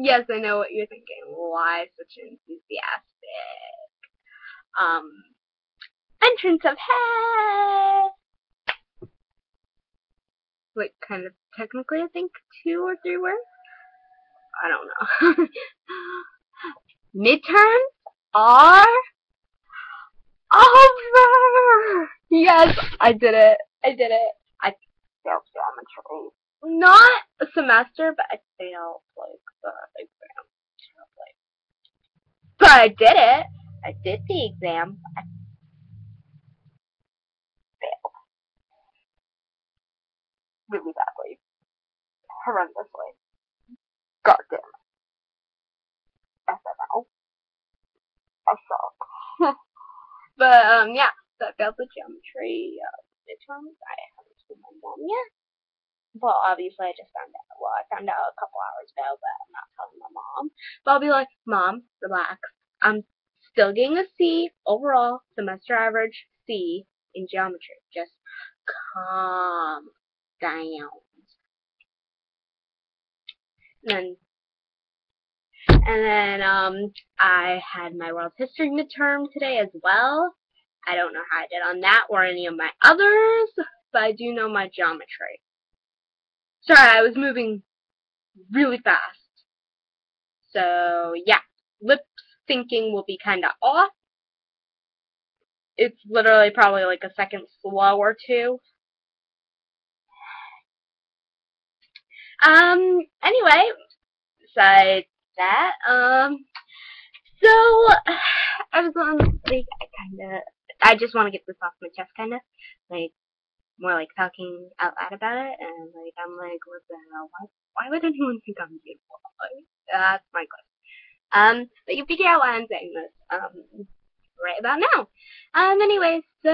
Yes, I know what you're thinking. Why such an enthusiastic um entrance of hey? Like kind of technically, I think 2 or 3 words. I don't know. Midterms are over. Yes, I did it. I did it. I failed geometry. Not a semester, but I failed like the exam. But I did it. I did the exam. I failed really badly, horrendously. God damn it. SML. I suck. But yeah. So I failed the geometry midterms. I haven't told my mom yet. Well, obviously I just found out. Well, I found out a couple hours ago, but I'm not telling my mom. But I'll be like, Mom, relax. I'm still getting a C overall, semester average C in geometry. Just calm down. And then I had my world history midterm today as well. I don't know how I did on that or any of my others, but I do know my geometry. Sorry, I was moving really fast. So yeah, lip syncing will be kind of off. It's literally probably like a second slow or two. Anyway, besides that, so I was on like I just want to get this off my chest, kind of like more like talking out loud about it, and like I'm like, what the hell? Why would anyone think I'm beautiful? Like, that's my question. But you figure out why I'm saying this. Right about now. Anyway, so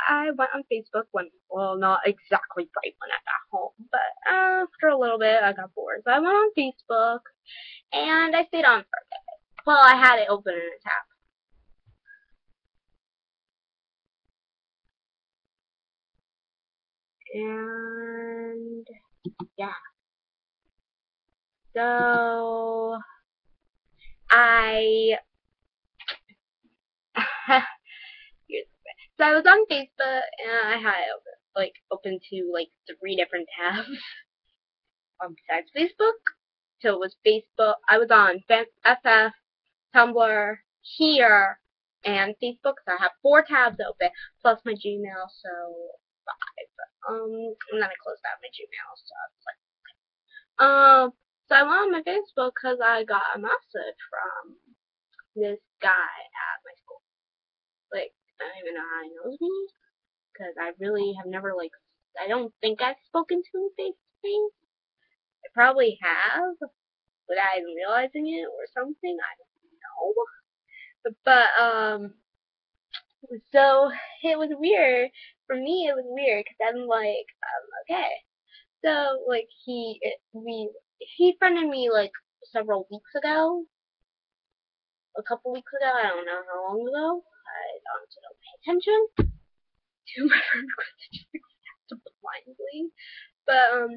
I went on Facebook well, not exactly right when I got home, but after a little bit, I got bored. So I went on Facebook, and I stayed on for a bit. Well, I had it open in a tab. And, yeah. So, I, so I was on Facebook, and I had it open to, 3 different tabs besides Facebook. So it was Facebook. I was on FF, Tumblr, here, and Facebook. So I have 4 tabs open, plus my Gmail, so 5. And then I closed out my Gmail, so I was like, so I went on my Facebook because I got a message from this guy at my school. Like, I don't even know how he knows me, because I really have never, I don't think I've spoken to him face to face. I probably have, without even realizing it or something. I don't know. But so it was weird. For me, it was weird because I'm like, okay. So like he friended me like several weeks ago, a couple weeks ago. I don't know how long ago. I honestly don't pay attention to my friend requests. I just accept blindly. But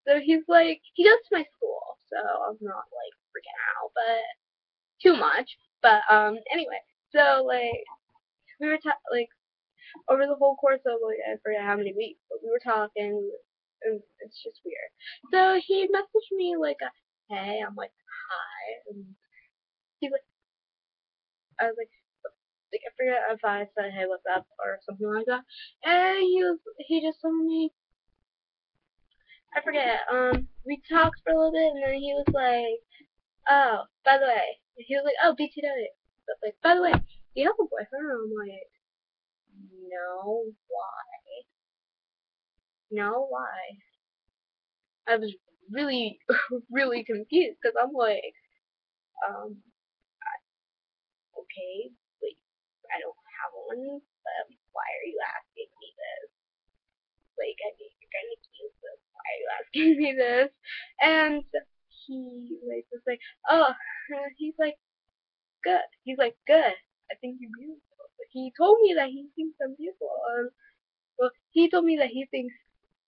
so he's like he goes to my school, so I'm not like freaking out, but too much. But anyway, so like we were like over the whole course of like I forget how many weeks, but we were talking, and it's just weird. So he messaged me like a hey, I'm like hi, and he's like I was like I forget if I said hey what's up or something like that, and he just told me I forget we talked for a little bit, and then he was like oh by the way he was like oh BTW, but like by the way do you have a boyfriend? I'm like no why. No, why? I was really, really confused because I'm like, um, okay, wait, I don't have one, but why are you asking me this? Like, I mean, you're kind of cute, but why are you asking me this? And he was like, oh, he's like, good. He's like, good. I think you're beautiful. But he told me that he thinks I'm beautiful. Well, he told me that he thinks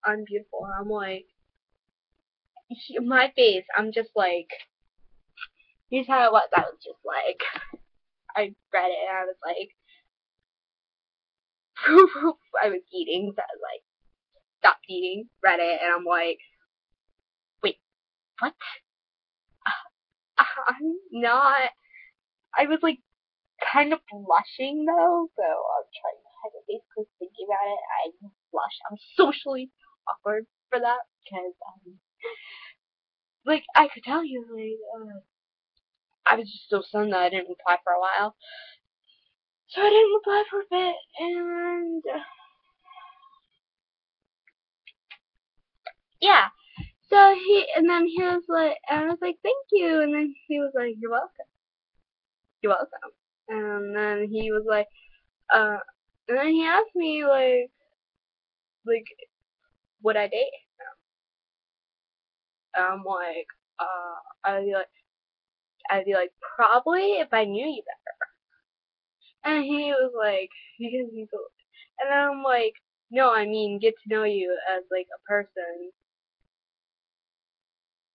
I'm beautiful. And I'm like, my face, I'm just like, Here's how it was. I was just like, I read it and I was like, I was eating, so I was like, stopped eating, read it, and I'm like, wait, what? I'm not. I was like kind of blushing though, so I'm trying to hesitate because thinking about it, I blush. I'm socially awkward for that because, like, I could tell you, like, I was just so stunned that I didn't reply for a while. So I didn't reply for a bit, and yeah. So and then he was like, and I was like, thank you, and then he was like, you're welcome, and then he was like, uh, and then he asked me like, would I date? I'm like, I'd be like, probably if I knew you better. And he was like, because he's, and then I'm like, no, I mean get to know you as like a person.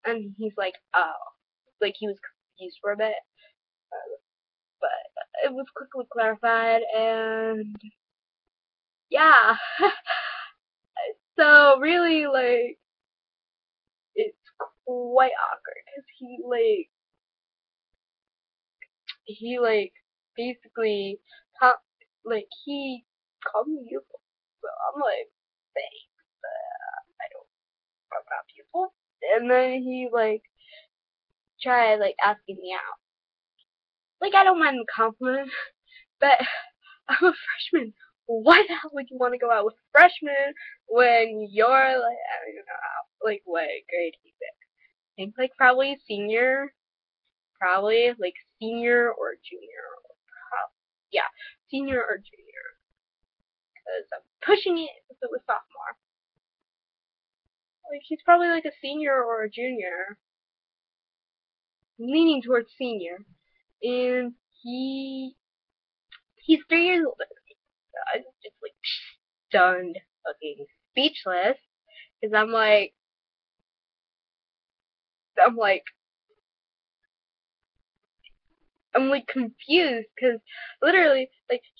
And he's like, oh, like he was confused for a bit, but it was quickly clarified, and yeah. So really, like, it's quite awkward because he basically he called me beautiful. So I'm like, thanks, I don't, I'm not beautiful. And then he tried asking me out. Like, I don't mind the compliment, but I'm a freshman. Why the hell would you want to go out with a freshman when you're I don't even know what grade he's in? I think probably senior, probably senior or junior. Yeah, senior or junior, because I'm pushing it if it was sophomore. Like, he's probably a senior or a junior, leaning towards senior, and he's 3 years older than me. So I was just stunned, fucking speechless, because I'm like confused, because literally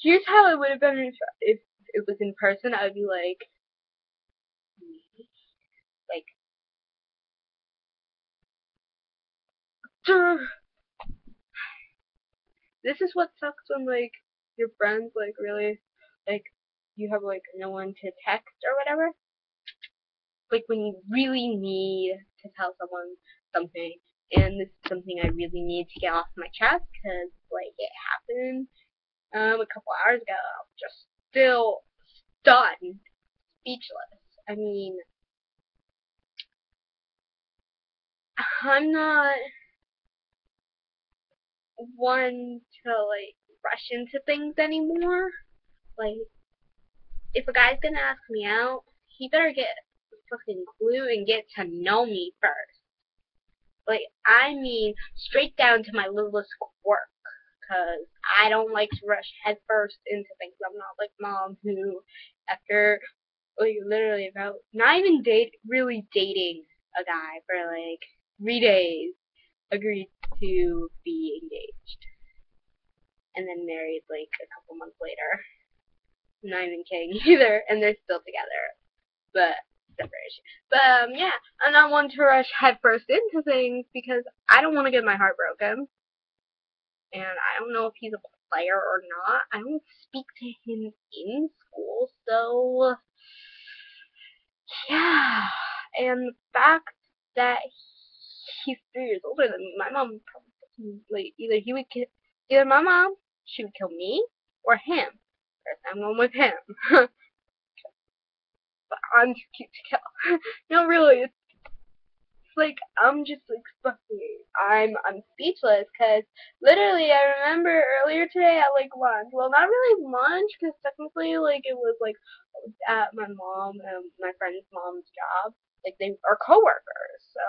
here's how it would have been if it was in person. I would be like, like, this is what sucks when your friends really like you have no one to text or whatever. Like when you really need to tell someone something, and this is something I really need to get off my chest because it happened a couple hours ago. I'm just still stunned, speechless. I mean, I'm not one to rush into things anymore. Like, if a guy's gonna ask me out, he better get a fucking clue and get to know me first. I mean, straight down to my littlest quirk. Because I don't like to rush headfirst into things. I'm not like mom who, after literally about not even really dating a guy for 3 days, agreed to be engaged and then married a couple months later. I'm not even kidding either, and they're still together, but separation. But yeah, I'm not one to rush headfirst into things because I don't want to get my heart broken, and I don't know if he's a player or not. I don't speak to him in school, so yeah. And the fact that he's 3 years older than me, my mom probably either my mom, she would kill me, or him. First, I'm going with him. But I'm too cute to kill. No, really, it's I'm just fucking. I'm speechless because literally I remember earlier today at lunch. Well, not really lunch because technically it was at my mom and my friend's mom's job. They are coworkers, so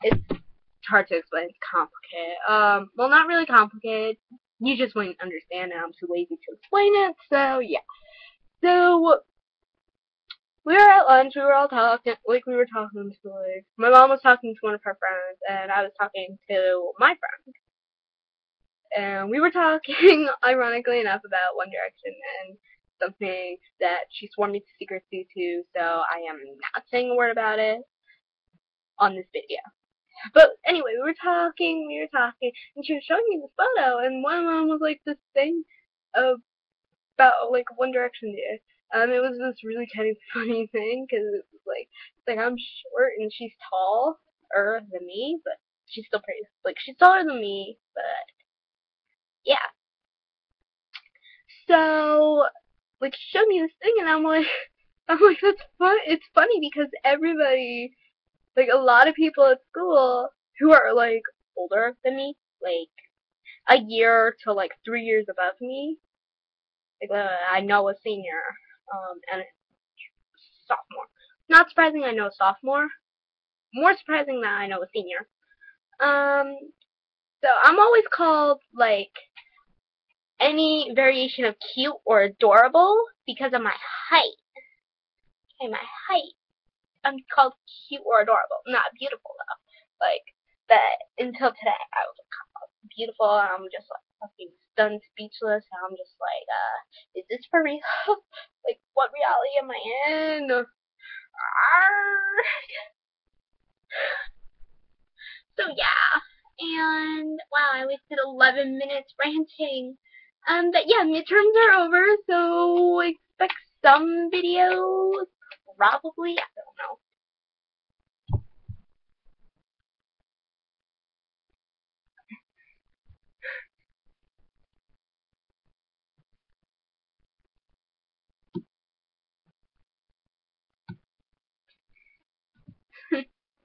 it's hard to explain. It's complicated. Well, not really complicated. You just wouldn't understand, and I'm too lazy to explain it. So yeah. So we were at lunch, we were all talking, like, we were talking to, like, my mom was talking to one of her friends, and I was talking to my friend. And we were talking, ironically enough, about One Direction and something that she swore me to secrecy to, so I am not saying a word about it on this video. But anyway, we were talking, and she was showing me this photo, and one of them was like this thing about like One Direction did. It was this really kind of funny thing because it was like it's like I'm short and she's taller than me, but she's still pretty. Like she's taller than me, but yeah. So like she showed me this thing, and I'm like that's fun. It's funny because everybody, like a lot of people at school who are like older than me, like a year to like 3 years above me. Like I know a senior, and a sophomore. Not surprising I know a sophomore. More surprising that I know a senior. Um, so I'm always called like any variation of cute or adorable because of my height. Okay, my height. I'm called cute or adorable, not beautiful though. Like that until today, I was beautiful, and I'm just like fucking stunned, speechless, and I'm just like, is this for real? Like, what reality am I in? Arr. So yeah, and wow, I wasted 11 minutes ranting. But yeah, midterms are over, so expect some videos, probably, I don't know.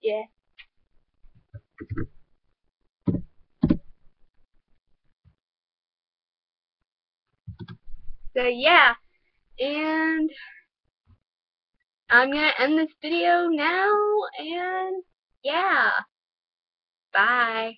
Yeah. So yeah, and I'm gonna end this video now, and yeah, bye.